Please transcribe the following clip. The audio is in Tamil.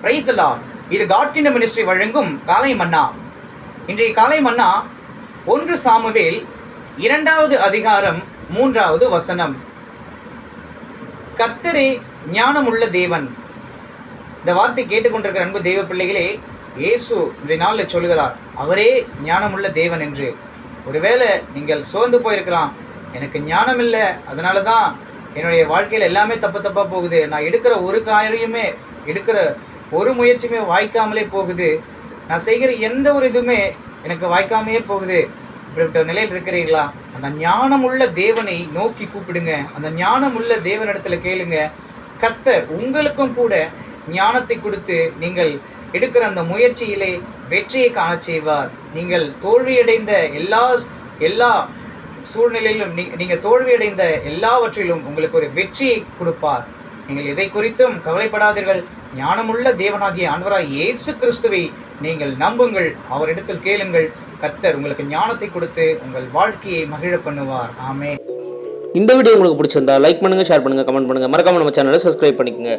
Praise the Lord. இது காட் கிங்டம் மினிஸ்ட்ரி வழங்கும் காலை மன்னா. இன்றைய காலை மன்னா 1 சாமுவேல் 2வது அதிகாரம் 3வது வசனம். கர்த்தரே ஞானமுள்ள தேவன். இந்த வார்த்தை கேட்டுக்கொண்டிருக்கிற அன்பு தெய்வ பிள்ளைகளே, இயேசு இன்றைய நாளில் சொல்லுகிறார், அவரே ஞானமுள்ள தேவன் என்று. ஒருவேளை நீங்கள் சோர்ந்து போயிருக்கலாம், எனக்கு ஞானம் இல்லை, அதனால தான் என்னுடைய வாழ்க்கையில் எல்லாமே தப்பாக போகுது, நான் எடுக்கிற ஒரு காரியமே, எடுக்கிற ஒரு முயற்சியுமே வாய்க்காமலே போகுது, நான் செய்கிற எந்த ஒரு இதுவுமே எனக்கு வாய்க்காமையே போகுது, இப்படிப்பட்ட நிலையில் இருக்கிறீர்களா? அந்த ஞானமுள்ள தேவனை நோக்கி கூப்பிடுங்க. அந்த ஞானமுள்ள தேவனிடத்தில் கேளுங்க. கர்த்தர் உங்களுக்கும் கூட ஞானத்தை கொடுத்து நீங்கள் எடுக்கிற அந்த முயற்சியிலே வெற்றியை காண செய்வார். நீங்கள் தோல்வியடைந்த எல்லா சூழ்நிலையிலும் நீங்கள் தோல்வியடைந்த எல்லாவற்றிலும் உங்களுக்கு ஒரு வெற்றியை கொடுப்பார். நீங்கள் எதை குறித்தும் கவலைப்படாதீர்கள். ஞானமுள்ள தேவனாகிய ஆண்டவராகிய இயேசு கிறிஸ்துவை நீங்கள் நம்புங்கள், அவரிடத்தில் கேளுங்கள். கர்த்தர் உங்களுக்கு ஞானத்தை கொடுத்து உங்கள் வாழ்க்கையை மகிழ பண்ணுவார். ஆமென். இந்த வீடியோ உங்களுக்கு பிடிச்சிருந்தா லைக் பண்ணுங்க, ஷேர் பண்ணுங்க, கமெண்ட் பண்ணுங்க, மறக்காம நம்ம சேனலை சப்ஸ்கிரைப் பண்ணிக்கோங்க.